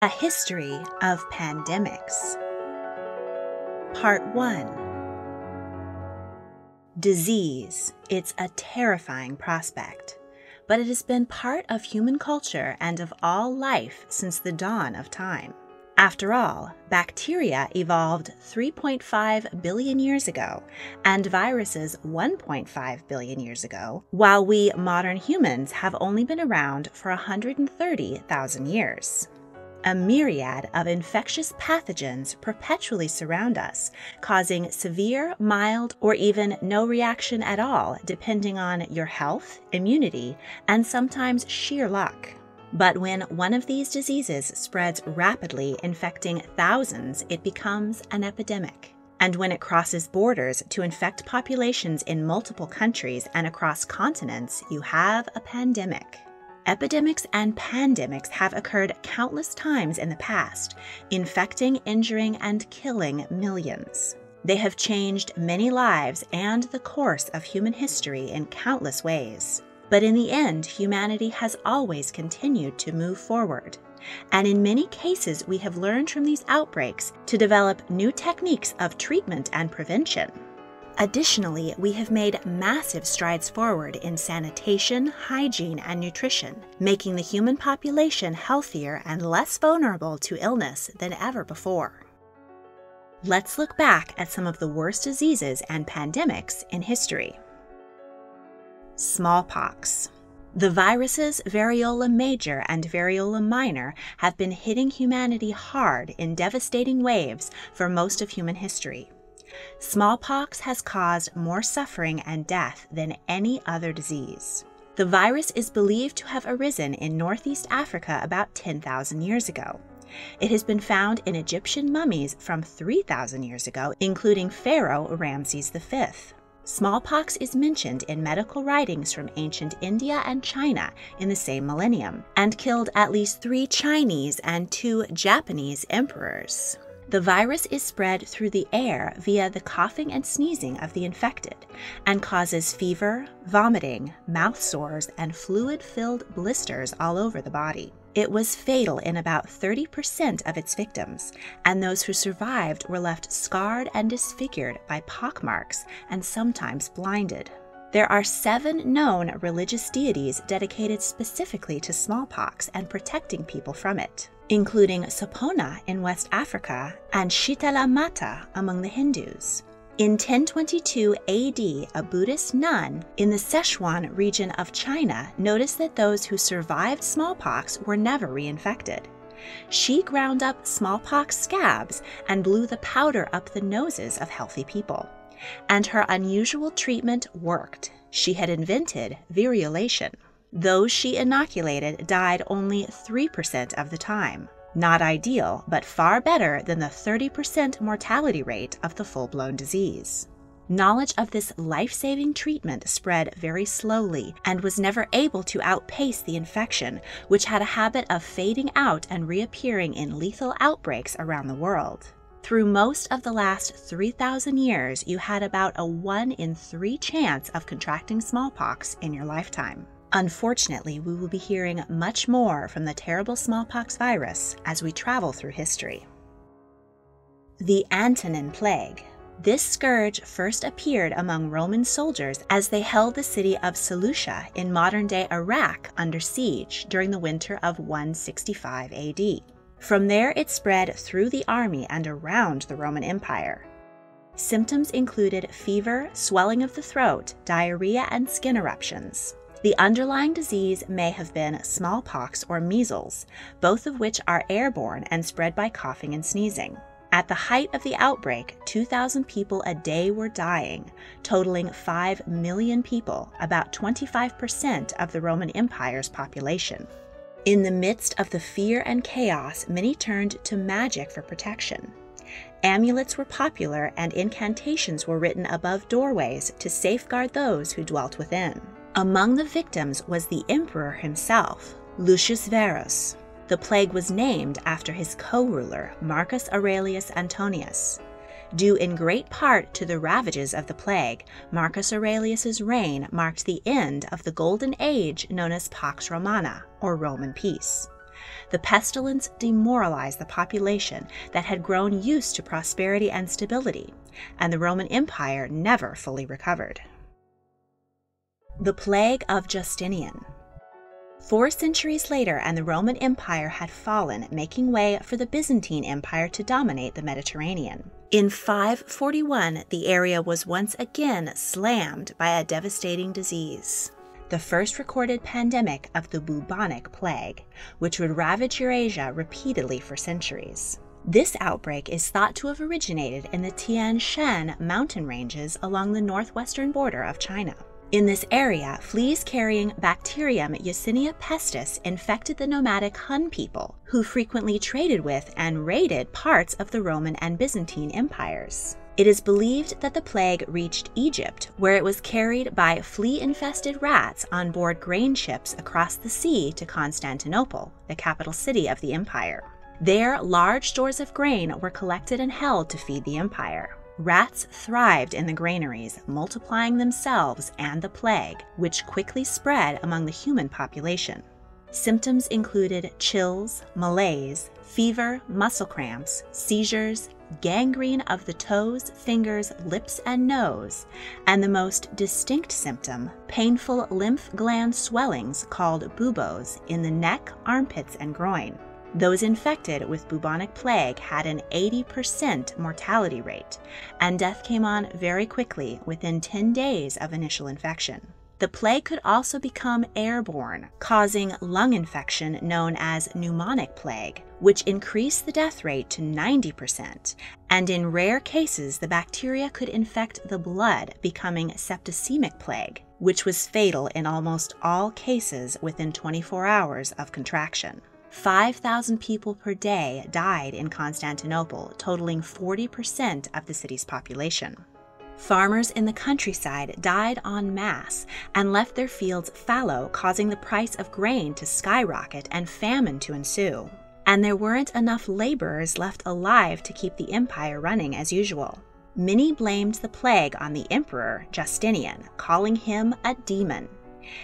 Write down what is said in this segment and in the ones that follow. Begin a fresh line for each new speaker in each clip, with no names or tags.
A History of Pandemics. Part 1. Disease. It's a terrifying prospect, but it has been part of human culture and of all life since the dawn of time. After all, bacteria evolved 3.5 billion years ago, and viruses 1.5 billion years ago, while we modern humans have only been around for 130,000 years. A myriad of infectious pathogens perpetually surround us, causing severe, mild, or even no reaction at all, depending on your health, immunity, and sometimes sheer luck. But when one of these diseases spreads rapidly, infecting thousands, it becomes an epidemic. And when it crosses borders to infect populations in multiple countries and across continents, you have a pandemic. Epidemics and pandemics have occurred countless times in the past, infecting, injuring, and killing millions. They have changed many lives and the course of human history in countless ways. But in the end, humanity has always continued to move forward. And in many cases, we have learned from these outbreaks to develop new techniques of treatment and prevention. Additionally, we have made massive strides forward in sanitation, hygiene, and nutrition, making the human population healthier and less vulnerable to illness than ever before. Let's look back at some of the worst diseases and pandemics in history. Smallpox. The viruses variola major and variola minor have been hitting humanity hard in devastating waves for most of human history. Smallpox has caused more suffering and death than any other disease. The virus is believed to have arisen in Northeast Africa about 10,000 years ago. It has been found in Egyptian mummies from 3,000 years ago, including Pharaoh Ramses V. Smallpox is mentioned in medical writings from ancient India and China in the same millennium, and killed at least 3 Chinese and 2 Japanese emperors. The virus is spread through the air via the coughing and sneezing of the infected and causes fever, vomiting, mouth sores, and fluid-filled blisters all over the body. It was fatal in about 30% of its victims, and those who survived were left scarred and disfigured by pockmarks and sometimes blinded. There are 7 known religious deities dedicated specifically to smallpox and protecting people from it, including Sapona in West Africa and Shitala Mata among the Hindus. In 1022 AD, a Buddhist nun in the Sichuan region of China noticed that those who survived smallpox were never reinfected. She ground up smallpox scabs and blew the powder up the noses of healthy people. And her unusual treatment worked. She had invented virulation. Those she inoculated died only 3% of the time. Not ideal, but far better than the 30% mortality rate of the full-blown disease. Knowledge of this life-saving treatment spread very slowly and was never able to outpace the infection, which had a habit of fading out and reappearing in lethal outbreaks around the world. Through most of the last 3,000 years, you had about a 1 in 3 chance of contracting smallpox in your lifetime. Unfortunately, we will be hearing much more from the terrible smallpox virus as we travel through history. The Antonine Plague. This scourge first appeared among Roman soldiers as they held the city of Seleucia in modern-day Iraq under siege during the winter of 165 AD. From there, it spread through the army and around the Roman Empire. Symptoms included fever, swelling of the throat, diarrhea, and skin eruptions. The underlying disease may have been smallpox or measles, both of which are airborne and spread by coughing and sneezing. At the height of the outbreak, 2,000 people a day were dying, totaling 5 million people, about 25% of the Roman Empire's population. In the midst of the fear and chaos, many turned to magic for protection. Amulets were popular, and incantations were written above doorways to safeguard those who dwelt within. Among the victims was the emperor himself, Lucius Verus. The plague was named after his co-ruler, Marcus Aurelius Antonius. Due in great part to the ravages of the plague, Marcus Aurelius's reign marked the end of the golden age known as Pax Romana, or Roman peace. The pestilence demoralized the population that had grown used to prosperity and stability, and the Roman Empire never fully recovered. The Plague of Justinian. 4 centuries later, and the Roman Empire had fallen, making way for the Byzantine Empire to dominate the Mediterranean. In 541, the area was once again slammed by a devastating disease, the first recorded pandemic of the bubonic plague, which would ravage Eurasia repeatedly for centuries. This outbreak is thought to have originated in the Tian Shan mountain ranges along the northwestern border of China. In this area, fleas carrying Bacterium Yersinia pestis infected the nomadic Hun people, who frequently traded with and raided parts of the Roman and Byzantine empires. It is believed that the plague reached Egypt, where it was carried by flea-infested rats on board grain ships across the sea to Constantinople, the capital city of the empire. There, large stores of grain were collected and held to feed the empire. Rats thrived in the granaries, multiplying themselves and the plague, which quickly spread among the human population. Symptoms included chills, malaise, fever, muscle cramps, seizures, gangrene of the toes, fingers, lips, and nose, and the most distinct symptom, painful lymph gland swellings called buboes in the neck, armpits, and groin. Those infected with bubonic plague had an 80% mortality rate, and death came on very quickly within 10 days of initial infection. The plague could also become airborne, causing lung infection known as pneumonic plague, which increased the death rate to 90%, and in rare cases the bacteria could infect the blood, becoming septicemic plague, which was fatal in almost all cases within 24 hours of contraction. 5,000 people per day died in Constantinople, totaling 40% of the city's population. Farmers in the countryside died en masse and left their fields fallow, causing the price of grain to skyrocket and famine to ensue. And there weren't enough laborers left alive to keep the empire running as usual. Many blamed the plague on the emperor, Justinian, calling him a demon.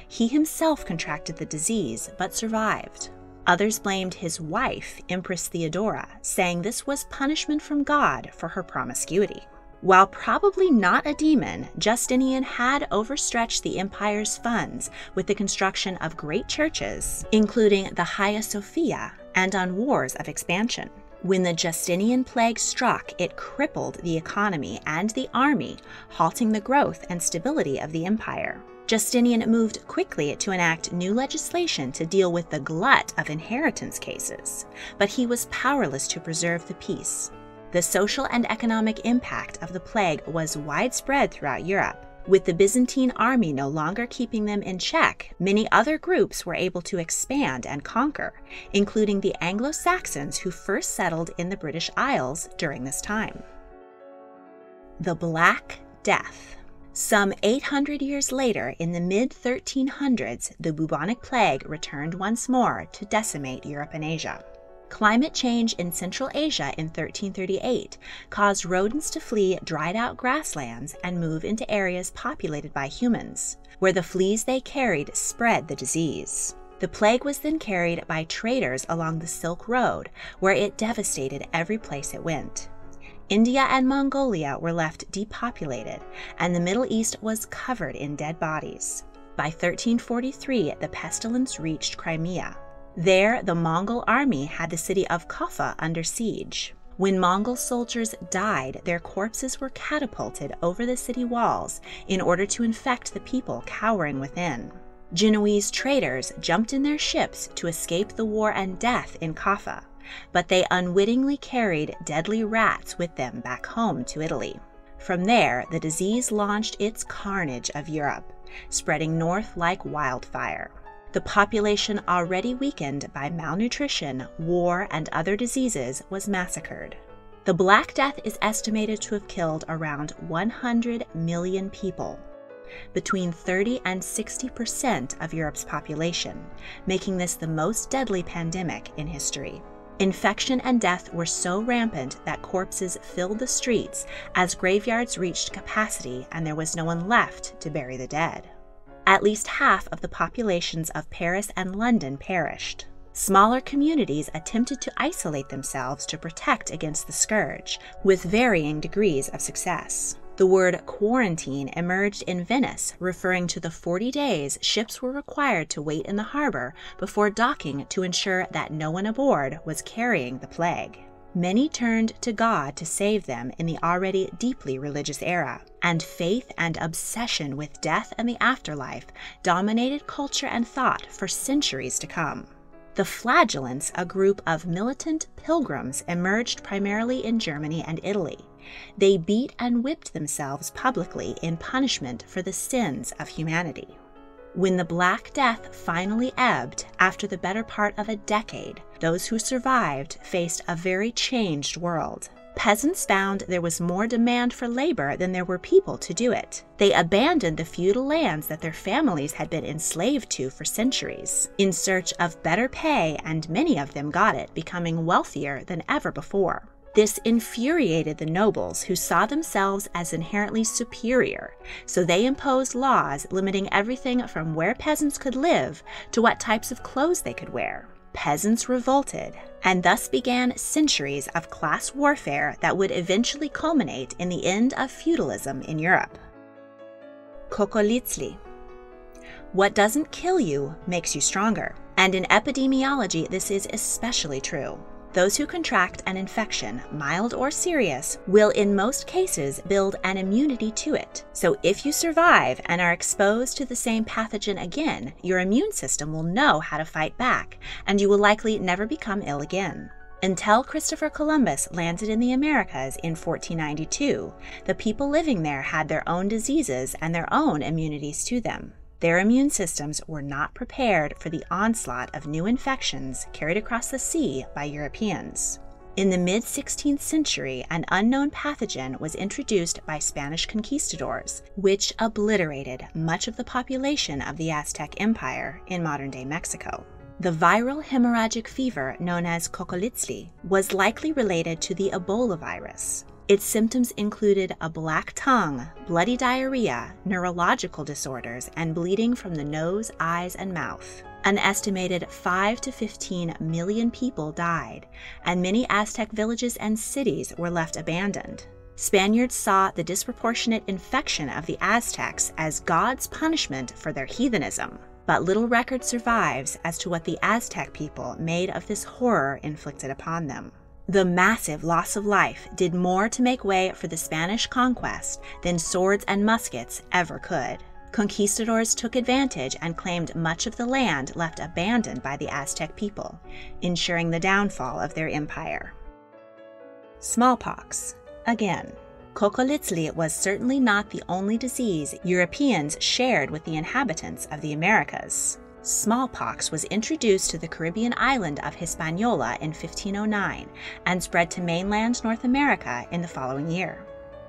He himself contracted the disease but survived. Others blamed his wife, Empress Theodora, saying this was punishment from God for her promiscuity. While probably not a demon, Justinian had overstretched the empire's funds with the construction of great churches, including the Hagia Sophia, and on wars of expansion. When the Justinian plague struck, it crippled the economy and the army, halting the growth and stability of the empire. Justinian moved quickly to enact new legislation to deal with the glut of inheritance cases, but he was powerless to preserve the peace. The social and economic impact of the plague was widespread throughout Europe. With the Byzantine army no longer keeping them in check, many other groups were able to expand and conquer, including the Anglo-Saxons who first settled in the British Isles during this time. The Black Death. Some 800 years later, in the mid-1300s, the bubonic plague returned once more to decimate Europe and Asia. Climate change in Central Asia in 1338 caused rodents to flee dried-out grasslands and move into areas populated by humans, where the fleas they carried spread the disease. The plague was then carried by traders along the Silk Road, where it devastated every place it went. India and Mongolia were left depopulated, and the Middle East was covered in dead bodies. By 1343, the pestilence reached Crimea. There, the Mongol army had the city of Kaffa under siege. When Mongol soldiers died, their corpses were catapulted over the city walls in order to infect the people cowering within. Genoese traders jumped in their ships to escape the war and death in Kaffa, but they unwittingly carried deadly rats with them back home to Italy. From there, the disease launched its carnage of Europe, spreading north like wildfire. The population, already weakened by malnutrition, war, and other diseases, was massacred. The Black Death is estimated to have killed around 100 million people, between 30 and 60% of Europe's population, making this the most deadly pandemic in history. Infection and death were so rampant that corpses filled the streets as graveyards reached capacity and there was no one left to bury the dead. At least half of the populations of Paris and London perished. Smaller communities attempted to isolate themselves to protect against the scourge, with varying degrees of success. The word quarantine emerged in Venice, referring to the 40 days ships were required to wait in the harbor before docking to ensure that no one aboard was carrying the plague. Many turned to God to save them in the already deeply religious era, and faith and obsession with death and the afterlife dominated culture and thought for centuries to come. The Flagellants, a group of militant pilgrims, emerged primarily in Germany and Italy. They beat and whipped themselves publicly in punishment for the sins of humanity. When the Black Death finally ebbed, after the better part of a decade, those who survived faced a very changed world. Peasants found there was more demand for labor than there were people to do it. They abandoned the feudal lands that their families had been enslaved to for centuries, in search of better pay, and many of them got it, becoming wealthier than ever before. This infuriated the nobles, who saw themselves as inherently superior, so they imposed laws limiting everything from where peasants could live to what types of clothes they could wear. Peasants revolted, and thus began centuries of class warfare that would eventually culminate in the end of feudalism in Europe. Kokolitsli. What doesn't kill you makes you stronger, and in epidemiology this is especially true. Those who contract an infection, mild or serious, will in most cases build an immunity to it. So if you survive and are exposed to the same pathogen again, your immune system will know how to fight back, and you will likely never become ill again. Until Christopher Columbus landed in the Americas in 1492, the people living there had their own diseases and their own immunities to them. Their immune systems were not prepared for the onslaught of new infections carried across the sea by Europeans. In the mid-16th century, an unknown pathogen was introduced by Spanish conquistadors, which obliterated much of the population of the Aztec Empire in modern-day Mexico. The viral hemorrhagic fever known as Kokolitsli was likely related to the Ebola virus. Its symptoms included a black tongue, bloody diarrhea, neurological disorders, and bleeding from the nose, eyes, and mouth. An estimated 5 to 15 million people died, and many Aztec villages and cities were left abandoned. Spaniards saw the disproportionate infection of the Aztecs as God's punishment for their heathenism, but little record survives as to what the Aztec people made of this horror inflicted upon them. The massive loss of life did more to make way for the Spanish conquest than swords and muskets ever could. Conquistadors took advantage and claimed much of the land left abandoned by the Aztec people, ensuring the downfall of their empire. Smallpox. Again, Kokolitsli was certainly not the only disease Europeans shared with the inhabitants of the Americas. Smallpox was introduced to the Caribbean island of Hispaniola in 1509 and spread to mainland North America in the following year.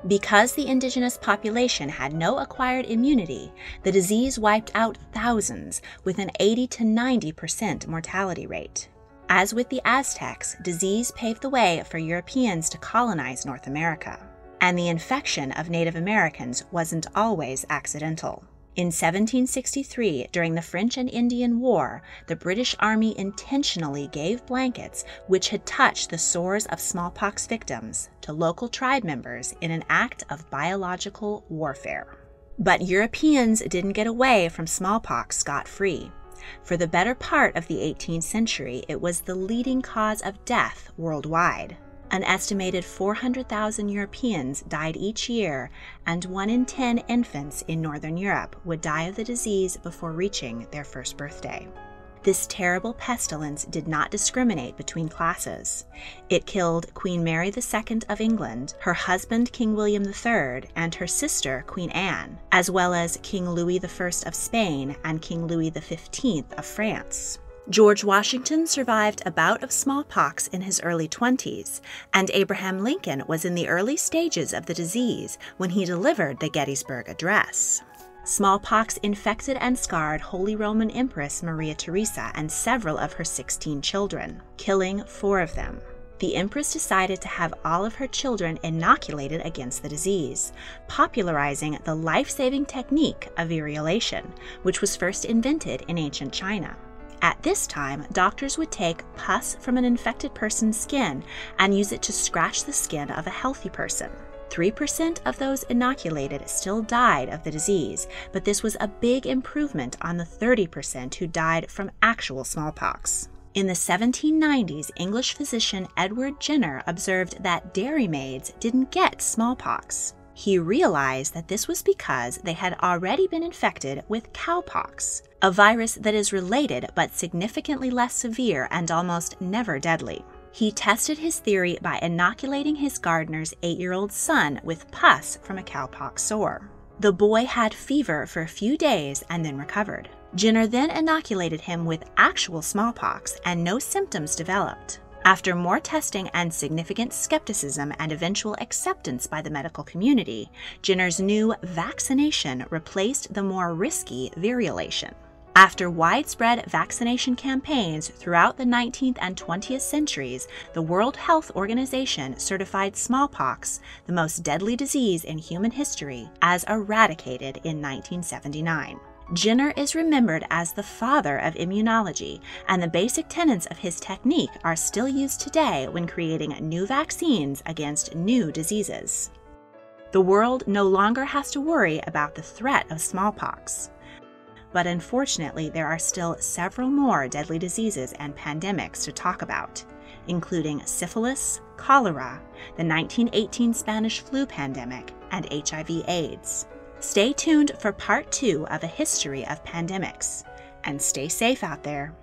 Because the indigenous population had no acquired immunity, the disease wiped out thousands with an 80 to 90% mortality rate. As with the Aztecs, disease paved the way for Europeans to colonize North America, and the infection of Native Americans wasn't always accidental. In 1763, during the French and Indian War, the British Army intentionally gave blankets which had touched the sores of smallpox victims to local tribe members in an act of biological warfare. But Europeans didn't get away from smallpox scot-free. For the better part of the 18th century, it was the leading cause of death worldwide. An estimated 400,000 Europeans died each year, and 1 in 10 infants in Northern Europe would die of the disease before reaching their first birthday. This terrible pestilence did not discriminate between classes. It killed Queen Mary II of England, her husband King William III, and her sister Queen Anne, as well as King Louis I of Spain and King Louis XV of France. George Washington survived a bout of smallpox in his early 20s, and Abraham Lincoln was in the early stages of the disease when he delivered the Gettysburg Address. Smallpox infected and scarred Holy Roman Empress Maria Theresa and several of her 16 children, killing 4 of them. The Empress decided to have all of her children inoculated against the disease, popularizing the life-saving technique of viriolation, which was first invented in ancient China. At this time, doctors would take pus from an infected person's skin and use it to scratch the skin of a healthy person. 3% of those inoculated still died of the disease, but this was a big improvement on the 30% who died from actual smallpox. In the 1790s, English physician Edward Jenner observed that dairymaids didn't get smallpox. He realized that this was because they had already been infected with cowpox, a virus that is related but significantly less severe and almost never deadly. He tested his theory by inoculating his gardener's 8-year-old son with pus from a cowpox sore. The boy had fever for a few days and then recovered. Jenner then inoculated him with actual smallpox and no symptoms developed. After more testing and significant skepticism and eventual acceptance by the medical community, Jenner's new vaccination replaced the more risky variolation. After widespread vaccination campaigns throughout the 19th and 20th centuries, the World Health Organization certified smallpox, the most deadly disease in human history, as eradicated in 1979. Jenner is remembered as the father of immunology, and the basic tenets of his technique are still used today when creating new vaccines against new diseases. The world no longer has to worry about the threat of smallpox. But unfortunately, there are still several more deadly diseases and pandemics to talk about, including syphilis, cholera, the 1918 Spanish flu pandemic, and HIV/AIDS. Stay tuned for part 2 of A History of Pandemics, and stay safe out there.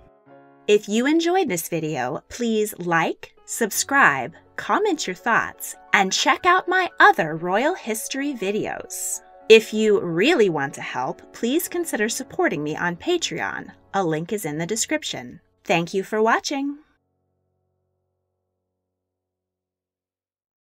If you enjoyed this video, please like, subscribe, comment your thoughts, and check out my other royal history videos. If you really want to help, please consider supporting me on Patreon. A link is in the description. Thank you for watching.